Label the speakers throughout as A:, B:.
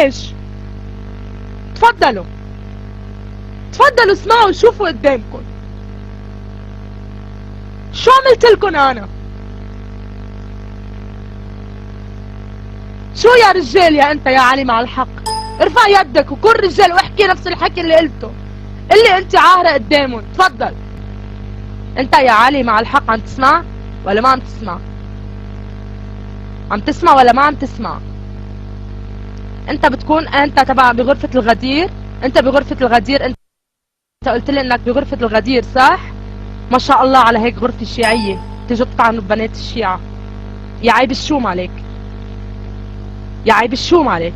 A: ليش؟ تفضلوا تفضلوا اسمعوا وشوفوا قدامكم. شو عملت لكم انا؟ شو يا رجال يا انت يا علي مع الحق؟ ارفع يدك وكن رجال واحكي نفس الحكي اللي قلته، اللي انت عاهرة قدامهم. تفضل. انت يا علي مع الحق عم تسمع ولا ما عم تسمع؟ عم تسمع ولا ما عم تسمع؟ انت بتكون انت تبع بغرفة الغدير، انت بغرفة الغدير، انت قلت لي انك بغرفة الغدير صح؟ ما شاء الله على هيك غرفة شيعية، تيجوا تطعنوا ببنات الشيعة. يا عيب الشوم عليك، يا عيب الشوم عليك،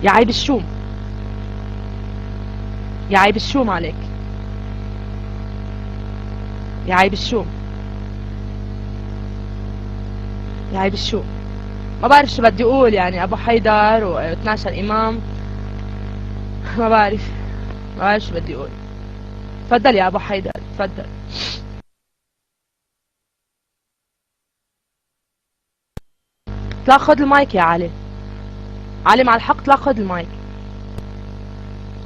A: يا عيب الشوم، يا عيب الشوم عليك، يا عيب الشوم، يا عيب الشوم. ما بعرف شو بدي اقول يعني، ابو حيدر و12 امام، ما بعرف شو بدي اقول. تفضل يا ابو حيدر تفضل. اطلع خذ المايك يا علي. علي مع الحق اطلع خذ المايك.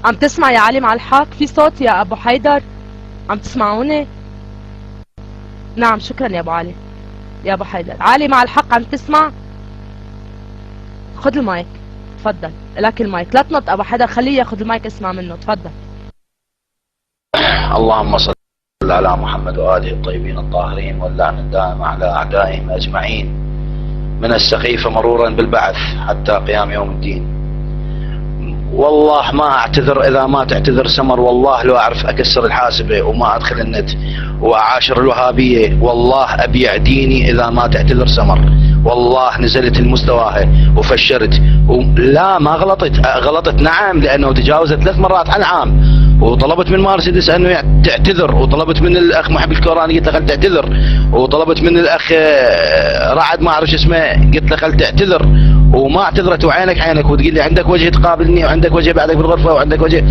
A: عم تسمع يا علي مع الحق؟ في صوت يا ابو حيدر؟ عم تسمعوني؟ نعم شكرا يا ابو علي، يا ابو حيدر. علي مع الحق عم تسمع؟ خذ المايك تفضل، لك المايك. لا تنط ابو حيدر، خليه ياخذ المايك اسمع منه. تفضل.
B: اللهم صل على محمد وآله الطيبين الطاهرين، واللعن الدائم على أعدائهم أجمعين، من السقيفة مرورا بالبعث حتى قيام يوم الدين. والله ما أعتذر إذا ما تعتذر سمر، والله لو أعرف أكسر الحاسبة وما أدخل النت وأعاشر الوهابية، والله أبيع ديني إذا ما تعتذر سمر. والله نزلت المستواها وفشرت لا ما غلطت نعم، لأنه تجاوزت 3 مرات عن عام، وطلبت من مرسيدس انه تعتذر، وطلبت من الاخ محب الكوراني قلت له خل تعتذر، وطلبت من الاخ رعد ما اعرف شو اسمه قلت له خل تعتذر، وما اعتذرت. وعينك عينك وتقول لي عندك وجه تقابلني وعندك وجه بعدك بالغرفه وعندك وجه.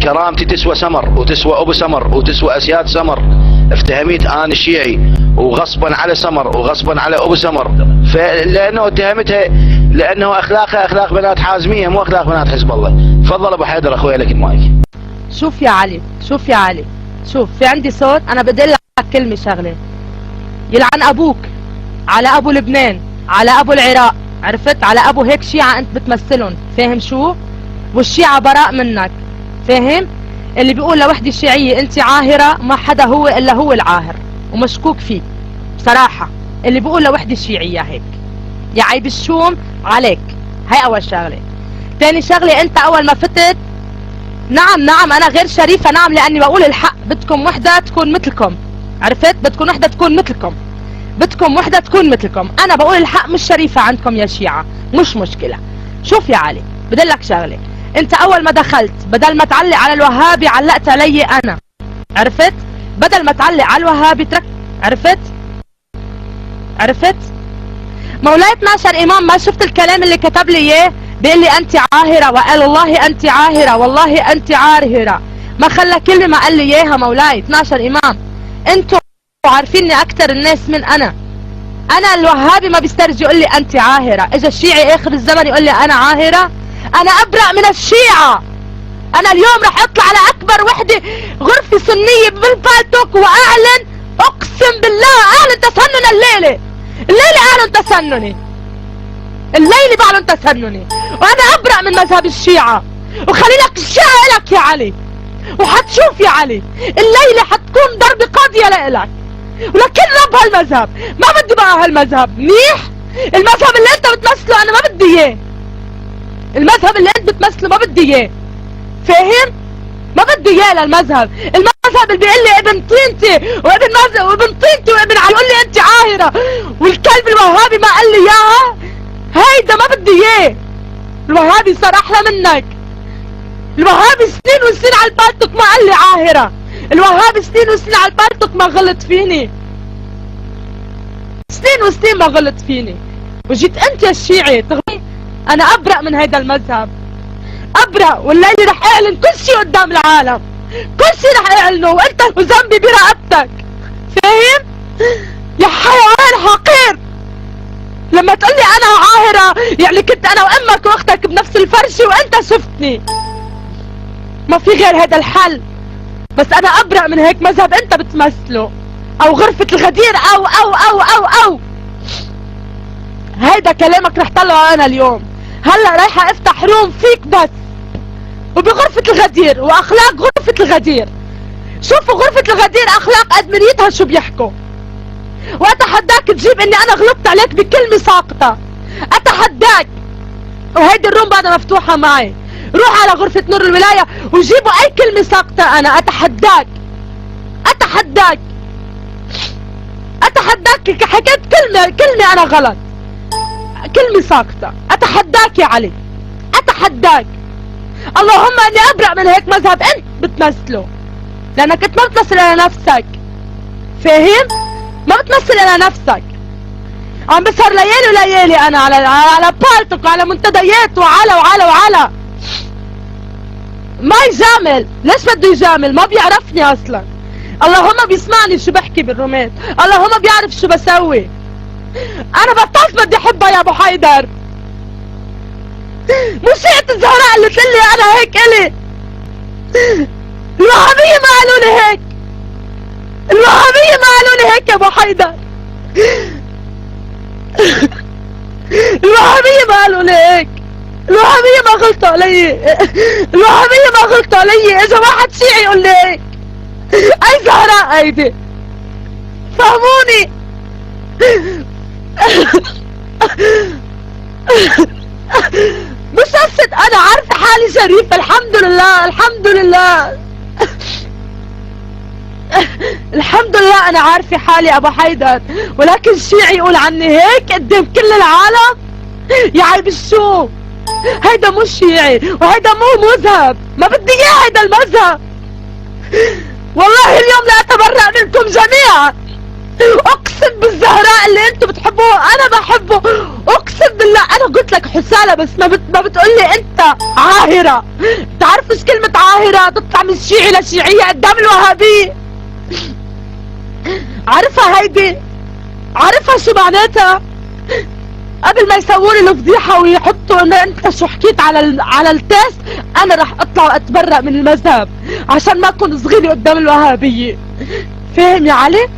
B: كرامتي تسوى سمر وتسوى ابو سمر وتسوى اسياد سمر. افتهميت انا شيعي وغصبا على سمر وغصبا على ابو سمر، لانه اتهمتها لانه اخلاقها اخلاق بنات حازميه مو اخلاق بنات حزب الله. تفضل ابو حيدر اخوي لك المايك.
A: شوف يا علي، شوف يا علي، شوف في عندي صوت. انا بدي اقول لك كلمه شغله، يلعن ابوك على ابو لبنان، على ابو العراق، عرفت؟ على ابو هيك شيعه انت بتمثلهم، فاهم شو؟ والشيعه براء منك، فاهم؟ اللي بيقول لوحده شيعيه انت عاهره، ما حدا هو الا هو العاهر ومشكوك فيه بصراحه. اللي بيقول لوحده شيعيه هيك يا عيب الشوم عليك. هاي اول شغله. ثاني شغله، انت اول ما فتت، نعم انا غير شريفة، نعم لاني بقول الحق. بدكم وحدة تكون مثلكم، عرفت؟ بدكم وحدة تكون مثلكم، بدكم وحدة تكون مثلكم. انا بقول الحق مش شريفة عندكم يا شيعة، مش مشكلة. شوف يا علي بدلك شغلة، انت اول ما دخلت بدل ما تعلق على الوهابي علقت علي انا، عرفت؟ بدل ما تعلق على الوهابي عرفت؟ مولاي 12 امام، ما شفت الكلام اللي كتب لي اياه؟ بيقول لي انت عاهرة، وقال والله انت عاهرة، والله انت عاهرة، ما خلى كلمة ما قال لي اياها. مولاي 12 امام، انتوا عارفيني اكتر الناس من انا الوهابي ما بيسترجي يقول لي انت عاهرة. اجا الشيعي اخر الزمن يقول لي انا عاهرة. انا ابرأ من الشيعة. انا اليوم رح اطلع على اكبر وحدة غرفة سنية بالبالتوك واعلن، اقسم بالله اعلن تسنن الليلة اعلن تسنني، الليلة بعلن تسنني، وانا ابرأ من مذهب الشيعة. وخلي لك الشيعة الك يا علي، وحتشوف يا علي الليلة حتكون ضربة قاضية لإلك ولكل رب هالمذهب. ما بدي بقى هالمذهب منيح، المذهب اللي انت بتمثله انا ما بدي اياه، المذهب اللي انت بتمثله ما بدي اياه، فاهم؟ ما بدي اياه للمذهب، المذهب اللي بيقول لي ابن طينتي وابن طينتي وابن علي، يقول لي انت عاهرة، والكلب الوهابي ما قال لي اياها. هيدا ما بدي اياه. الوهابي صار احلى منك. الوهابي سنين وسنين على البالتوك ما قال لي عاهرة، الوهابي سنين وسنين على البالتوك ما غلط فيني، سنين وسنين ما غلط فيني. وجيت انت يا الشيعي تغني. انا ابرأ من هيدا المذهب، ابرأ، والليلة رح اعلن كل شيء قدام العالم، كل شيء رح اعلنه، وانت وذنبي برقبتك، فاهم؟ يا حيوان حقير، لما تقولي انا عاهرة يعني كنت انا وامك واختك بنفس الفرشة وانت شفتني. ما في غير هذا الحل. بس انا ابرأ من هيك مذهب انت بتمثله، او غرفة الغدير او هيدا كلامك رح طلعه انا اليوم. هلا رايحة افتح روم فيك بس وبغرفة الغدير واخلاق غرفة الغدير. شوفوا غرفة الغدير اخلاق ادمنيتها شو بيحكوا. واتحداك تجيب اني انا غلطت عليك بكلمة ساقطة، اتحداك. وهيدي الروم بعدها مفتوحة معي، روح على غرفة نور الولاية وجيبوا اي كلمة ساقطة. انا اتحداك حكيت كلمة انا غلط، كلمة ساقطة. اتحداك يا علي، اتحداك. اللهم اني ابرأ من هيك مذهب انت بتمثله، لانك انت ما بتمثل على نفسك، فاهم؟ ما بتمثل على نفسك. عم بسهر ليالي انا على بالتك وعلى منتديات وعلى ما يجامل. ليش بده يجامل؟ ما بيعرفني اصلا. اللهم بيسمعني شو بحكي بالرومات، اللهم بيعرف شو بسوي. انا بطلت بدي احبها يا ابو حيدر. مو شيعة الزهراء اللي تقلي انا هيك الي. الوهابية ما قالوا لي هيك، الوهابية ما قالوا لي هيك يا ابو حيدر. الوهابية ما قالوا لي هيك، الوهابية ما غلطوا علي، الوهابية ما غلطوا علي. اجا واحد شيعي يقول لي هيك. اي زهراء هيدي؟ فهموني. مش قصة انا عارفة حالي شريفة، الحمد لله الحمد لله الحمد لله انا عارفة حالي ابو حيدر. ولكن الشيعي يقول عني هيك قدام كل العالم؟ يا عيب الشو. هيدا مو شيعي وهيدا مو مذهب، ما بدي اياه هيدا المذهب. والله اليوم لا اتبرأ منكم جميعا. اقسم بالزهراء اللي انتم بتحبوه انا بحبه، اقسم بالله. انا قلت لك حسالة بس ما بتقولي انت عاهرة. بتعرف ايش كلمة عاهرة؟ تطلع من شيعي لشيعية قدام الوهابية. عارفها هيدي؟ عارفها شو معناتها؟ قبل ما يسوولي الفضيحة ويحطوا انه انت شو حكيت على التيست، انا رح اطلع واتبرأ من المذهب عشان ما اكون صغيرة قدام الوهابية. فاهم يا علي؟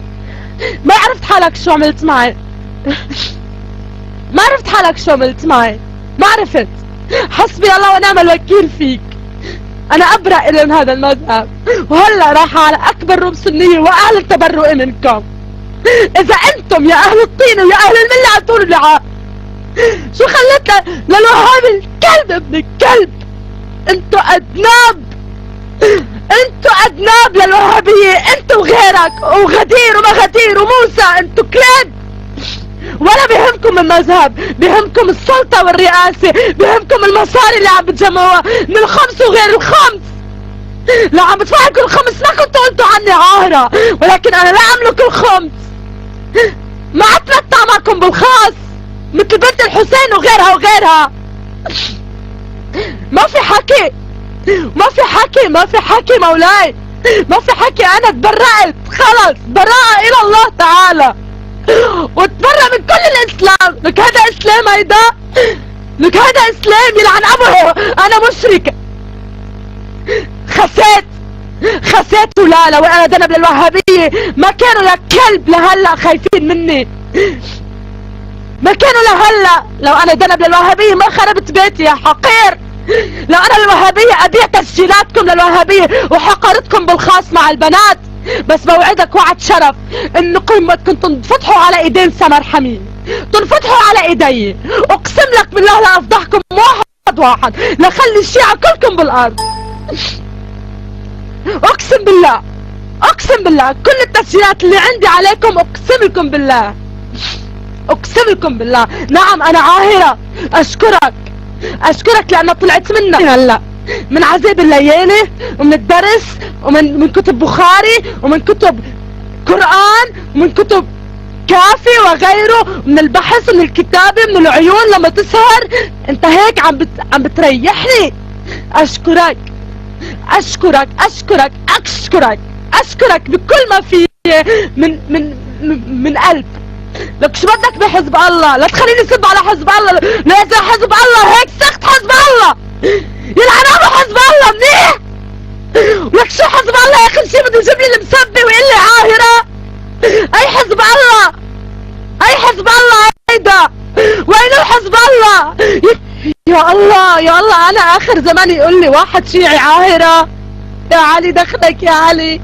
A: ما عرفت حالك شو عملت معي. ما عرفت حالك شو عملت معي، ما عرفت. حسبي الله ونعم الوكيل فيك. انا ابرأ الى هذا المذهب، وهلا رايحة على اكبر روم سنية واهل التبرؤ منكم. اذا انتم يا اهل الطين ويا اهل الملة عم تقولوا لي شو خليت للوهابي الكلب ابن الكلب. انتوا اذناب، انتوا اذناب للوهابية. انتوا وغيرك وغدير ومغدير وموسى، انتوا كلاب. ولا بيهمكم المذهب، بيهمكم السلطة والرئاسة، بيهمكم المصاري اللي عم بتجمعوها من الخمس وغير الخمس. لو عم بدفع لكم الخمس ما كنتوا قلتوا عني عاهرة، ولكن انا لا املك الخمس. ما اتمتع معكم بالخاص مثل بنت الحسين وغيرها. ما في حكي، ما في حكي مولاي، ما في حكي. انا تبرأت خلص، براءة الى الله تعالى، واتبرأ من كل الاسلام. لك هذا اسلام؟ هيدا لك هذا اسلام؟ يلعن ابوه. انا مشركة. خسيت ولا لو انا ذنب للوهابية ما كانوا يا كلب لهلا خايفين مني. ما كانوا لهلا. لو انا ذنب للوهابية ما خربت بيتي يا حقير. لو انا الوهابية ابيع تسجيلاتكم للوهابية وحقرتكم بالخاص مع البنات. بس بوعدك وعد شرف انه قمتكم تنفتحوا على ايدين سمر حميد، تنفتحوا على ايدي. اقسم لك بالله لافضحكم واحد لخلي الشيعة كلكم بالارض. اقسم بالله كل التسجيلات اللي عندي عليكم اقسم لكم بالله. نعم انا عاهرة. اشكرك لانه طلعت منك هلا من عذاب الليالي ومن الدرس ومن كتب بخاري ومن كتب قرآن ومن كتب كافي وغيره، من البحث ومن الكتابة من العيون لما تسهر. انت هيك عم بتريحني. اشكرك بكل ما في من قلب. لك شو بدك بحزب الله؟ لا تخليني اسب على حزب الله، لازم حزب الله هيك سخت حزب الله يلعن ابو حزب الله منيح. لك شو حزب الله يا اخي؟ شي بده يجيب لي المسبي ويقول لي عاهرة؟ اي حزب الله؟ اي حزب الله هيدا؟ وينه حزب الله؟ يا الله يا الله، انا اخر زمان يقول لي واحد شيعي عاهرة. يا علي دخلك يا علي،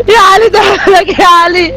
A: يا علي دخلك يا علي.